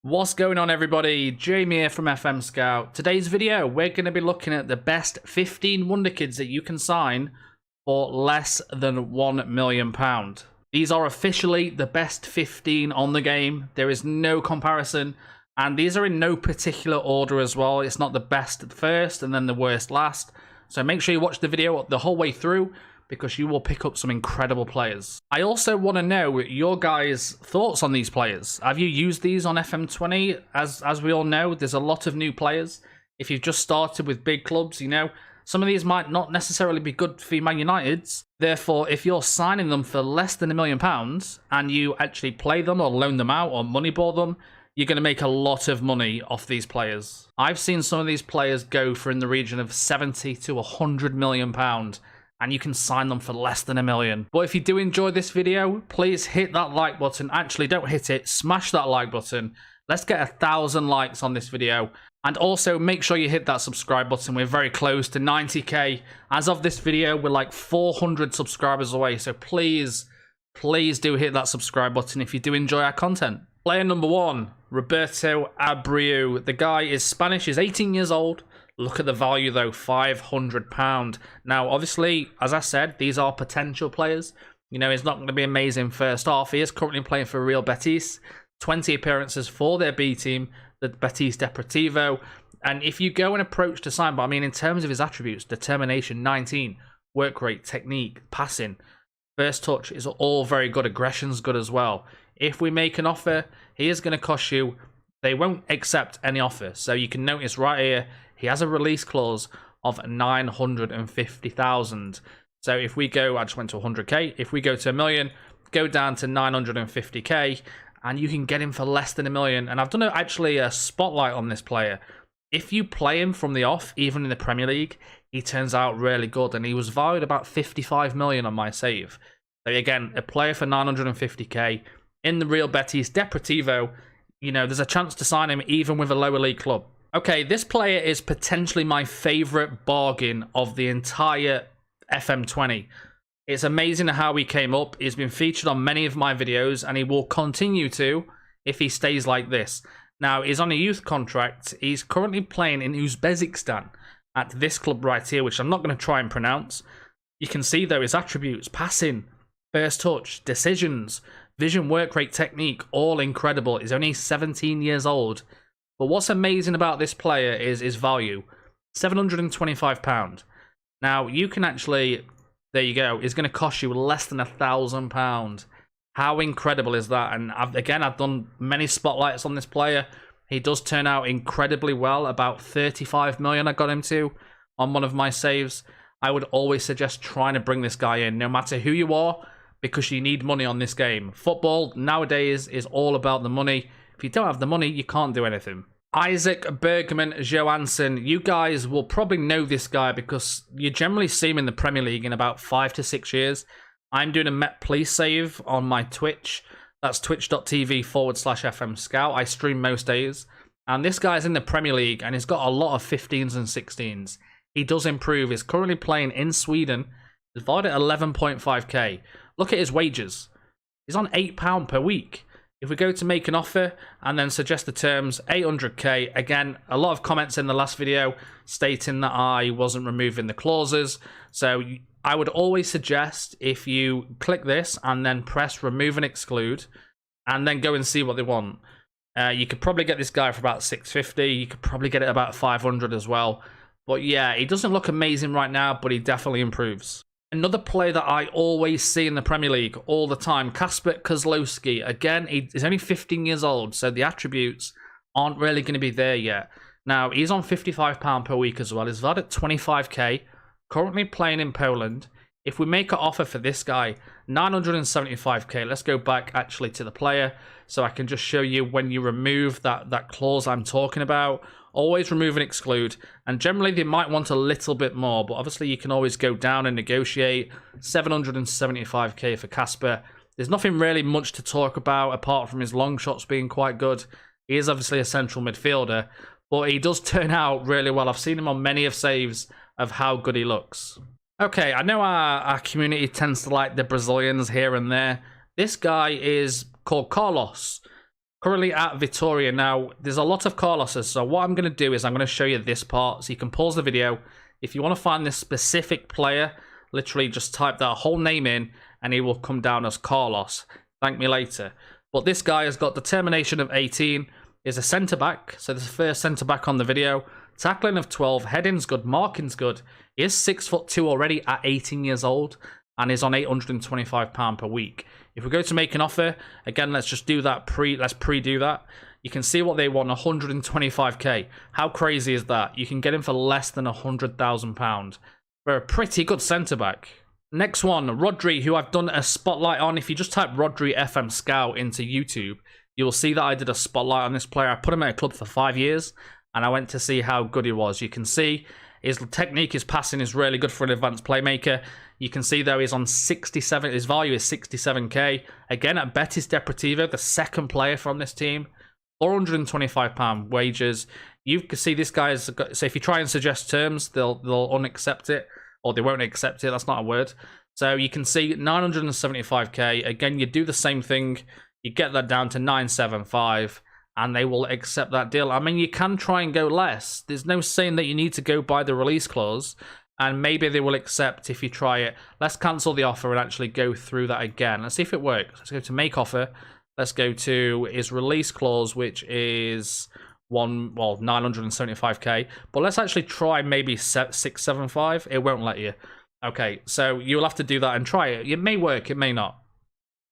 What's going on, everybody? Jamie here from FMSCOUT. Today's video, we're going to be looking at the best 15 Wonderkids that you can sign for less than £1 million. These are officially the best 15 on the game. There is no comparison, and these are in no particular order as well. It's not the best first and then the worst last. So make sure you watch the video the whole way through, because you will pick up some incredible players. I also want to know your guys' thoughts on these players. Have you used these on FM20? As we all know, there's a lot of new players. If you've just started with big clubs, you know, some of these might not necessarily be good for Man United's. Therefore, if you're signing them for less than £1 million and you actually play them or loan them out or moneyball them, you're going to make a lot of money off these players. I've seen some of these players go for in the region of £70 to £100 million. And you can sign them for less than £1 million. But if you do enjoy this video, please hit that like button. Actually, don't hit it. Smash that like button. Let's get 1,000 likes on this video. And also, make sure you hit that subscribe button. We're very close to 90k. As of this video, we're like 400 subscribers away. So please do hit that subscribe button if you do enjoy our content. Player number 1, Roberto Abreu. The guy is Spanish, he's 18 years old. Look at the value though, £500. Now, obviously, as I said, these are potential players. You know, he's not going to be amazing first half. He is currently playing for Real Betis. 20 appearances for their B team, the Betis Deportivo. And if you go and approach to sign, but I mean, in terms of his attributes, determination, 19, work rate, technique, passing, first touch is all very good. Aggression's good as well. If we make an offer, he is going to cost you. They won't accept any offer. So you can notice right here, he has a release clause of 950,000. So if we go, I just went to 100k. If we go to $1 million, go down to 950k, and you can get him for less than $1 million. And I've done actually a spotlight on this player. If you play him from the off, even in the Premier League, he turns out really good. And he was valued about 55 million on my save. So again, a player for 950k in the Real Betis Deportivo. You know, there's a chance to sign him even with a lower league club. Okay, this player is potentially my favorite bargain of the entire FM20. It's amazing how he came up. He's been featured on many of my videos, and he will continue to if he stays like this. Now, he's on a youth contract. He's currently playing in Uzbekistan at this club right here, which I'm not going to try and pronounce. You can see, though, his attributes, passing, first touch, decisions, vision, work rate, technique, all incredible. He's only 17 years old. But what's amazing about this player is his value, £725. Now, you can actually, there you go, it's going to cost you less than £1,000. How incredible is that? And I've done many spotlights on this player. He does turn out incredibly well, about 35 million I got him to on one of my saves. I would always suggest trying to bring this guy in, no matter who you are, because you need money on this game. Football nowadays is all about the money. If you don't have the money, you can't do anything. Isaac Bergman Johannesson. You guys will probably know this guy because you generally see him in the Premier League in about 5 to 6 years. I'm doing a Met Police save on my Twitch. That's twitch.tv/FMSCOUT. I stream most days. And this guy's in the Premier League and he's got a lot of 15s and 16s. He does improve. He's currently playing in Sweden. He's valued at 11.5k. Look at his wages. He's on £8 per week. If we go to make an offer and then suggest the terms, 800k, again, a lot of comments in the last video stating that I wasn't removing the clauses. So I would always suggest if you click this and then press remove and exclude and then go and see what they want. You could probably get this guy for about 650. You could probably get it about 500 as well. But yeah, he doesn't look amazing right now, but he definitely improves. Another player that I always see in the Premier League all the time, Kasper Kozlowski. Again, he's only 15 years old, so the attributes aren't really going to be there yet. Now, he's on £55 per week as well. He's valued at 25k, currently playing in Poland. If we make an offer for this guy, 975k, let's go back actually to the player so I can just show you when you remove that clause I'm talking about. Always remove and exclude, and generally they might want a little bit more, but obviously you can always go down and negotiate. 775k for Kasper. There's nothing really much to talk about apart from his long shots being quite good. He is obviously a central midfielder, but he does turn out really well. I've seen him on many of saves of how good he looks. Okay, I know our community tends to like the Brazilians here and there. This guy is called Carlos. Currently at Vitoria. Now, there's a lot of Carloses, so what I'm going to do is I'm going to show you this part, so you can pause the video. If you want to find this specific player, literally just type that whole name in, and he will come down as Carlos. Thank me later. But this guy has got determination of 18, is a centre-back, so this is the first centre-back on the video. Tackling of 12, heading's good, marking's good. He is 6'2" already at 18 years old, and is on £825 per week. If we go to make an offer, again, let's just do that let's pre-do that. You can see what they want, 125k. How crazy is that? You can get him for less than £100,000 for a pretty good centre-back. Next one, Rodri, who I've done a spotlight on. If you just type Rodri FM Scout into YouTube, you will see that I did a spotlight on this player. I put him at a club for 5 years, and I went to see how good he was. You can see his technique, his passing is really good for an advanced playmaker. You can see, though, he's on 67. His value is 67k. Again, at Betis Deportivo, the second player from this team, £425 wages. You can see this guy is... So if you try and suggest terms, they'll unaccept it, or they won't accept it. That's not a word. So you can see 975k. Again, you do the same thing. You get that down to 975, and they will accept that deal. I mean, you can try and go less. There's no saying that you need to go by the release clause, and maybe they will accept if you try it. Let's cancel the offer and actually go through that again. Let's see if it works. Let's go to make offer. Let's go to his release clause, which is 975k. But let's actually try maybe 675. It won't let you. Okay, so you'll have to do that and try it. It may work, it may not.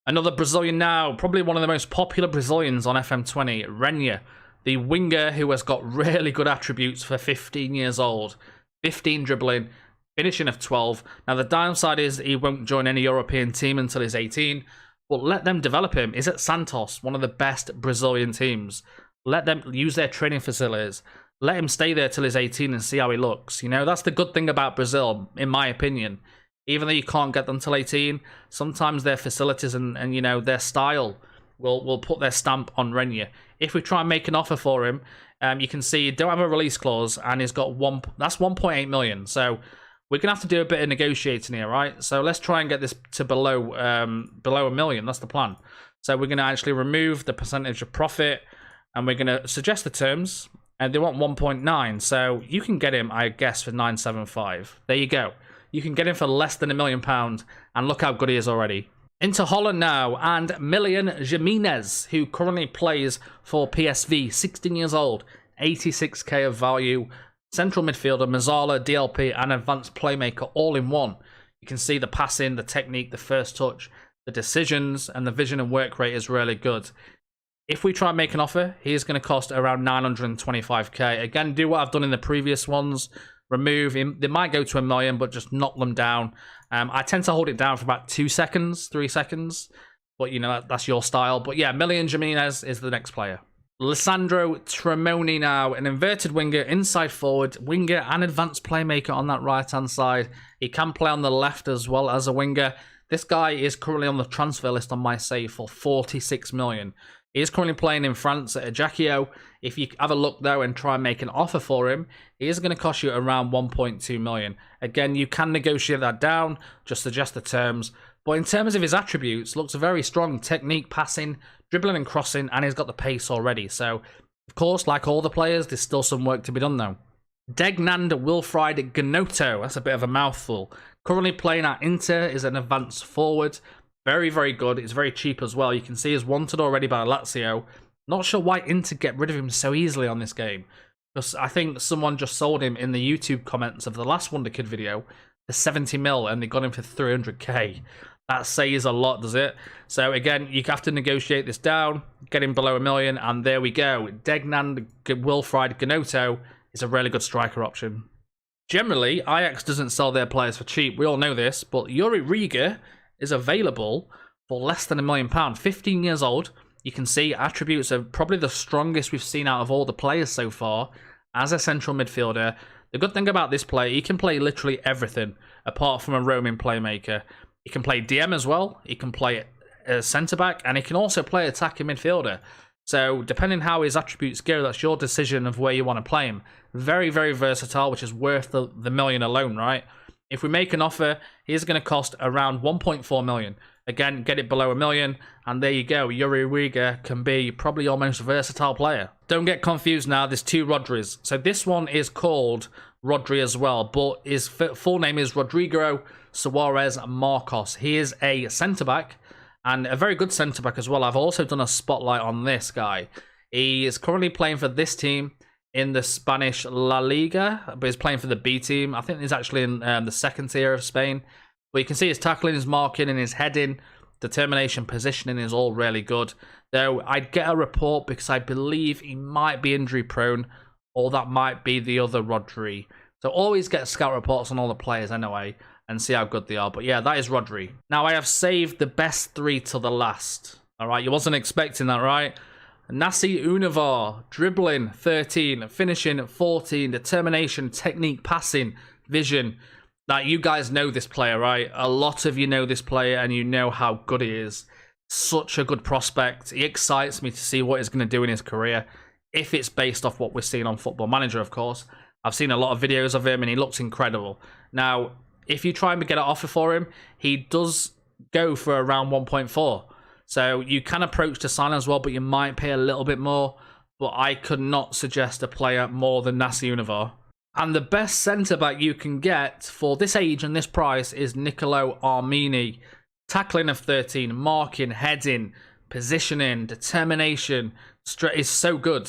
Another Brazilian now, probably one of the most popular Brazilians on FM20, Renyer, the winger who has got really good attributes for 15 years old. 15 dribbling, finishing of 12. Now, the downside is he won't join any European team until he's 18, but let them develop him. He's at Santos, one of the best Brazilian teams. Let them use their training facilities. Let him stay there till he's 18 and see how he looks. You know, that's the good thing about Brazil, in my opinion. Even though you can't get them till 18, sometimes their facilities and you know, their style will put their stamp on Renyer. If we try and make an offer for him, you can see you don't have a release clause, and he's got that's 1.8 million. So we're gonna have to do a bit of negotiating here, right? So let's try and get this to below a million. That's the plan. So we're gonna actually remove the percentage of profit, and we're gonna suggest the terms, and they want 1.9. So you can get him, I guess, for 975. There you go. You can get him for less than £1 million, and look how good he is already. Into Holland now, and Milian Jimenez, who currently plays for PSV, 16 years old, 86k of value, central midfielder, Mazzala, DLP, and advanced playmaker all in one. You can see the passing, the technique, the first touch, the decisions, and the vision and work rate is really good. If we try and make an offer, he is going to cost around 925k. Again, do what I've done in the previous ones. Remove him. They might go to $1 million, but just knock them down. I tend to hold it down for about 2 seconds, 3 seconds. But, you know, that's your style. But, yeah, Milian Jimenez is the next player. Lisandro Tremolada now, an inverted winger, inside forward, winger and advanced playmaker on that right-hand side. He can play on the left as well as a winger. This guy is currently on the transfer list on my save for 46 million. He is currently playing in France at Ajaccio. If you have a look, though, and try and make an offer for him, he is going to cost you around 1.2 million. Again, you can negotiate that down, just suggest the terms. But in terms of his attributes, looks very strong. Technique, passing, dribbling and crossing, and he's got the pace already. So, of course, like all the players, there's still some work to be done, though. Degnand Wilfried Gnonto, that's a bit of a mouthful. Currently playing at Inter, is an advanced forward. Very, very good. It's very cheap as well. You can see he's wanted already by Lazio. Not sure why Inter get rid of him so easily on this game. Because I think someone just sold him in the YouTube comments of the last Wonderkid video for 70 mil, and they got him for 300k. That says a lot, does it? So again, you have to negotiate this down, get him below $1 million, and there we go. Degnand Wilfried Gnonto is a really good striker option. Generally, Ajax doesn't sell their players for cheap. We all know this, but Yuri Rige is available for less than £1 million. 15 years old. You can see attributes are probably the strongest we've seen out of all the players so far as a central midfielder. The good thing about this player, he can play literally everything apart from a roaming playmaker. He can play DM as well. He can play centre-back, and he can also play attacking midfielder. So depending how his attributes go, that's your decision of where you want to play him. Very, very versatile, which is worth the million alone, right? If we make an offer, he's going to cost around 1.4 million. Again, get it below 1 million, and there you go. Yuri Rige can be probably your most versatile player. Don't get confused now, there's 2 Rodris. So this one is called Rodri as well, but his full name is Rodrigo Suarez Marcos. He is a centre-back, and a very good centre-back as well. I've also done a spotlight on this guy. He is currently playing for this team in the Spanish La Liga, but he's playing for the B team. I think he's actually in the 2nd tier of Spain. But you can see his tackling, his marking, and his heading, determination, positioning is all really good. Though I'd get a report because I believe he might be injury prone, or that might be the other Rodri. So always get scout reports on all the players anyway, and see how good they are. But yeah, that is Rodri. Now I have saved the best 3 till the last. All right, you wasn't expecting that, right? Naci Unuvar, dribbling 13, finishing 14, determination, technique, passing, vision. Now, you guys know this player, right? A lot of you know this player, and you know how good he is. Such a good prospect. He excites me to see what he's going to do in his career, if it's based off what we're seeing on Football Manager, of course. I've seen a lot of videos of him, and he looks incredible. Now, if you try and get an offer for him, he does go for around 1.4. So you can approach to sign as well, but you might pay a little bit more. But I could not suggest a player more than Naci Unuvar. And the best centre-back you can get for this age and this price is Niccolo Armini. Tackling of 13, marking, heading, positioning, determination is so good.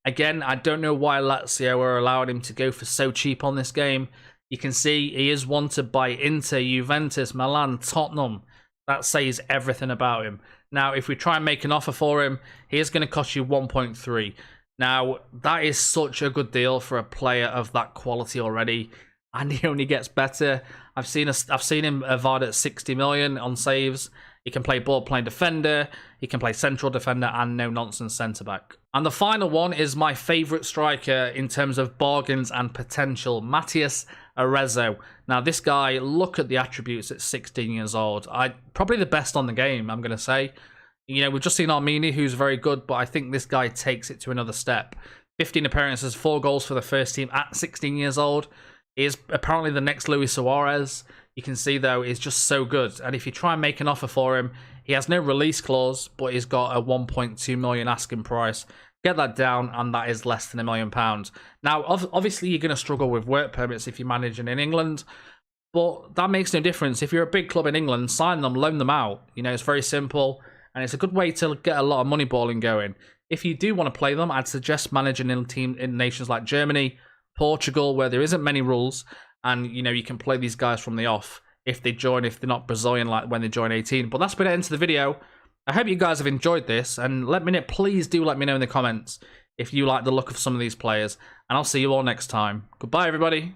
Again, I don't know why Lazio are allowing him to go for so cheap on this game. You can see he is wanted by Inter, Juventus, Milan, Tottenham. That says everything about him. Now, if we try and make an offer for him, he is going to cost you 1.3. Now, that is such a good deal for a player of that quality already, and he only gets better. I've seen him avowed at 60 million on saves. He can play ball-playing defender, he can play central defender, and no-nonsense centre-back. And the final one is my favourite striker in terms of bargains and potential, Matthias Arezo. Now, this guy, look at the attributes at 16 years old. Probably the best on the game, I'm going to say. You know, we've just seen Armini, who's very good, but I think this guy takes it to another step. 15 appearances, 4 goals for the first team at 16 years old. He is apparently the next Luis Suarez. You can see, though, he's just so good. And if you try and make an offer for him, he has no release clause, but he's got a 1.2 million asking price. Get that down, and that is less than £1 million. Now, obviously, you're going to struggle with work permits if you're managing in England, but that makes no difference. If you're a big club in England, sign them, loan them out. You know, it's very simple. And it's a good way to get a lot of money balling going. If you do want to play them, I'd suggest managing in nations like Germany, Portugal, where there isn't many rules, and you know you can play these guys from the off if they join, if they're not Brazilian like when they join 18. But that's been it into the video. I hope you guys have enjoyed this, and please do let me know in the comments if you like the look of some of these players, and I'll see you all next time. Goodbye, everybody.